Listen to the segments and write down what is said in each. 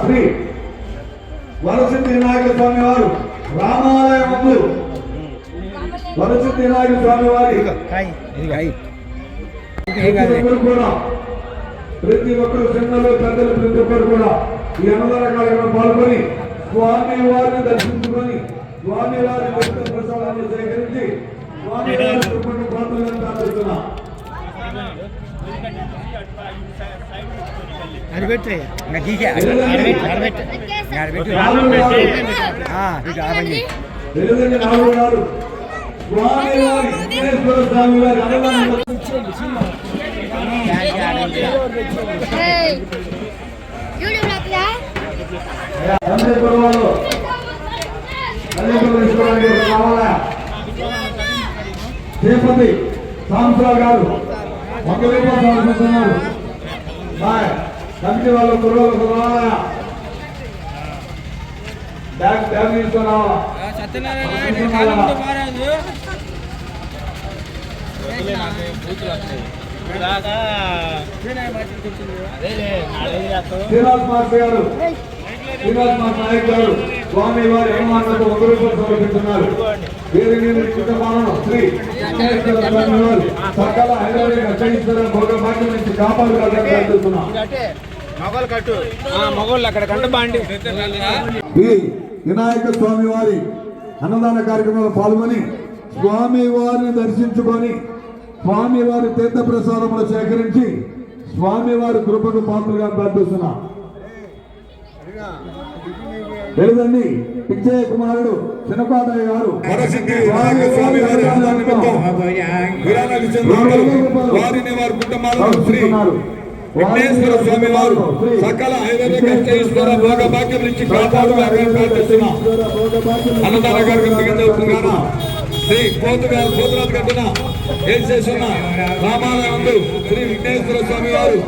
శ్రీ వరసిద్ధి వినాయక స్వామి వారు రామాలయం ముందు వరసిద్ధి వినాయక స్వామి వారి కూడా ప్రతి ఒక్కరు చిన్నలు పెద్దలు ప్రతి ఒక్కరు కూడా ఈ అన్నదాన కార్యక్రమం పాల్గొని స్వామి వారిని దర్శించుకొని స్వామి వారి ప్రసాదాన్ని సేకరించి స్వామి వారి పాత్రలను ప్రార్థిస్తున్నాం. స్వామి వారి తిరుపతి సాంసరావు గారు ఒక రూపాయలు సమర్పిస్తున్నారు. కమిటీ వాళ్ళు కుర్రోళ్ళు బ్యాగ్ తీసుకుని రావాలా. శ్రీనివాస్ మాస్టర్ గారు శ్రీనివాస్ మాస్టర్ నాయక్ గారు స్వామి వారి అభిమానులకు ఒక రూపాయలు సమర్పిస్తున్నారు. శ్రీ స్వామి వారు సకల హైదరాబాద్ భోగ భాగ్యం నుంచి కాపాడుతున్నాం. వినాయక స్వామి వారి అన్నదాన కార్యక్రమంలో పాల్గొని స్వామి వారిని దర్శించుకొని స్వామి వారి తీర్థ ప్రసాదములు సేకరించి స్వామి వారి కృపకు పాత్రగా ప్రార్థిస్తున్నా. లేదండి పిచ్చయ్య కుమారుడు చిన్నపాదయ్య గారు విఘ్నేశ్వర స్వామి వారు సకల ఐశ్వర్య భోగ భాగ్యం నుంచి అన్నదాన కార్యక్రమం శ్రీ పోతురాజు కట్టిన ఏం చేస్తున్న రామాలయం శ్రీ విఘ్నేశ్వర స్వామి వారు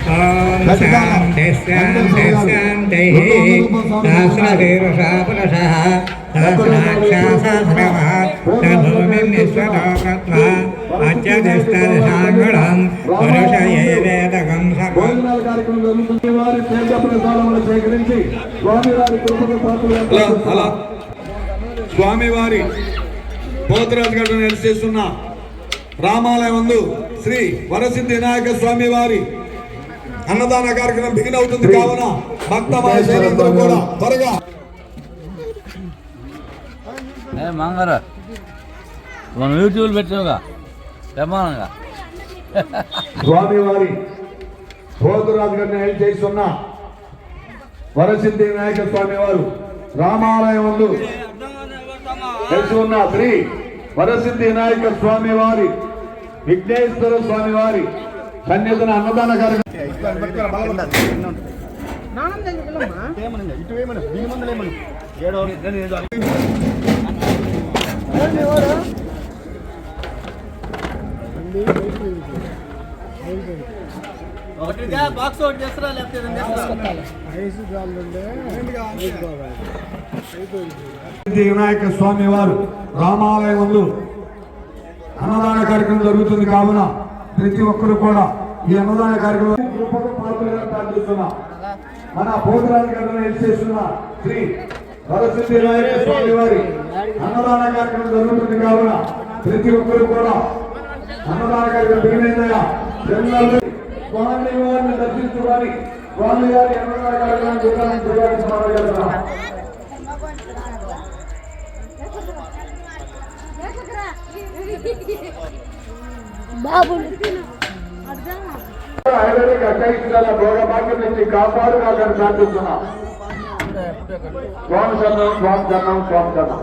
ఓం శాంతి శాంతి శాంతి సహస్రశీర్షా పురుషః సహస్రాక్షా సహస్రవాత్ సభూమిర్నిశ్వతో కృత్వా అత్యధిష్ఠదశాంగుళం పురుష ఏవేదకం సర్వం. స్వామివారి పోతురాజు గడ్డ నిలిచేస్తున్న రామాలయం ముందు శ్రీ వరసిద్ధి వినాయక స్వామి వారి అన్నదాన కార్యక్రమం బిగిన్ అవుతుంది కావున భక్తమాయ శైలందరూ కూడా త్వరగా మంగారా మనం యూట్యూబ్ పెట్టావుగా ప్రమాణంగా స్వామివారి పోతురాజు గారిని చేస్తున్న వరసిద్ధి వినాయక స్వామి వారు రామాలయం ముందు కలిసి ఉన్న శ్రీ వరసిద్ధి వినాయక స్వామి వారి విఘ్నేశ్వర స్వామి వారి సన్నిధిన అన్నదాన కార్యక్రమం బాక్స్ అవుట్ చేస్తారా లేకపోతే వినాయక స్వామి వారు రామాలయం ముందు అన్నదాన కార్యక్రమం జరుగుతుంది కావున ప్రతి ఒక్కరు కూడా ఈ అన్నదాన కార్యక్రమం ప్రార్థిస్తున్నా. మన పోతురాజు గడ్డను చేస్తున్న శ్రీ వరసిద్ధి వినాయక స్వామి వారి అన్నదాన కార్యక్రమం జరుగుతుంది కావున ప్రతి ఒక్కరు కూడా అన్నదాన కార్యక్రమం బిగినైందయా స్వామి వారిని దర్శించుకొని స్వామి వారి అన్నదాన కార్యక్రమం భోగ భాగ్యం నుంచి కాపాడు కాదని ప్రార్థిస్తున్నా. స్వామి శరణం స్వామి శరణం స్వామి శరణం.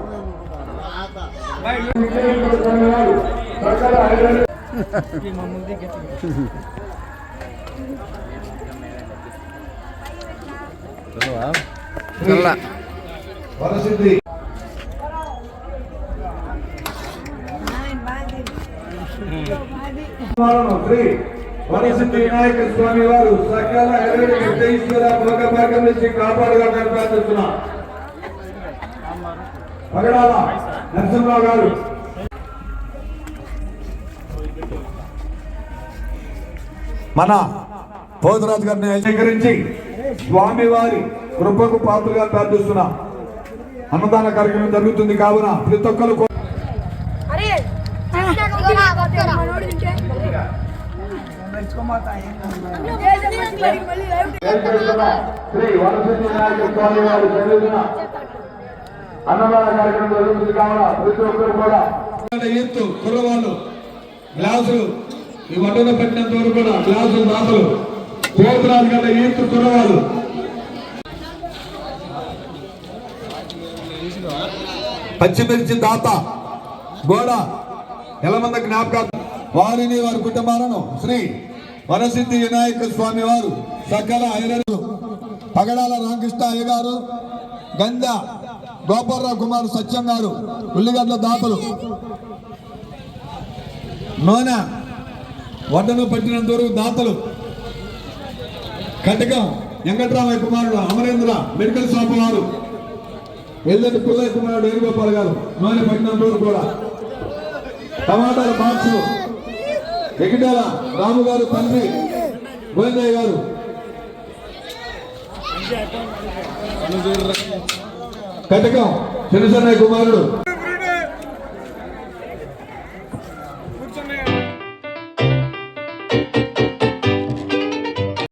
వరసిద్ధి శ్రీ వరసిద్ధి వినాయక స్వామి వారు సకల ఐశ్వర్య భోగ భాగ్యం నుంచి కాపాడుగా ప్రార్థిస్తున్నా. పగడాల నరసింహరావు గారు. మన పోతురాజు గారిని స్వీకరించి స్వామివారి కృపకు పాత్రగా ప్రార్థిస్తున్నా. అన్నదాన కార్యక్రమం జరుగుతుంది కావున ప్రతి ఒక్కరు శ్రీ వరసిద్ధి వినాయక స్వామి వారి జరుగుతున్న అన్నదాన కార్యక్రమం జరుగుతుంది కావున ప్రతి ఒక్కరు కూడా ఎత్తు కుర్రవాళ్ళు గ్లాసులు ఈ వడ్డన పెట్టినంత వరకు కూడా గ్లాసులు దాతలు పోతురాజు గడ్డ ఎత్తు కుర్రవాళ్ళు పచ్చిమిర్చి దాత గోడ ఎలమంద జ్ఞాపక వారిని వారి కుటుంబాలను శ్రీ వరసిద్ధి వినాయక స్వామి వారు సకల ఐరలు పగడాల రామకృష్ణ అయ్య గారు, గంధ గోపాలరావు కుమార్ సత్యం గారు, ఉల్లిగడ్డ దాతలు నూనె వడ్డను పట్టినంత వరకు దాతలు కటకం వెంకట్రామయ్య కుమారుడు అమరేంద్ర మెడికల్ షాప్ వారు, వెల్లటి పుల్లయ్య కుమారుడు వేణుగోపాల్ గారు నూనె పట్టినంత వరకు కూడా టమాటాల బాక్సులు ఎగిటాల రాము గారు తండ్రి గోవిందయ్య గారు, కటకం చిన్నసన్నయ్య కుమారుడు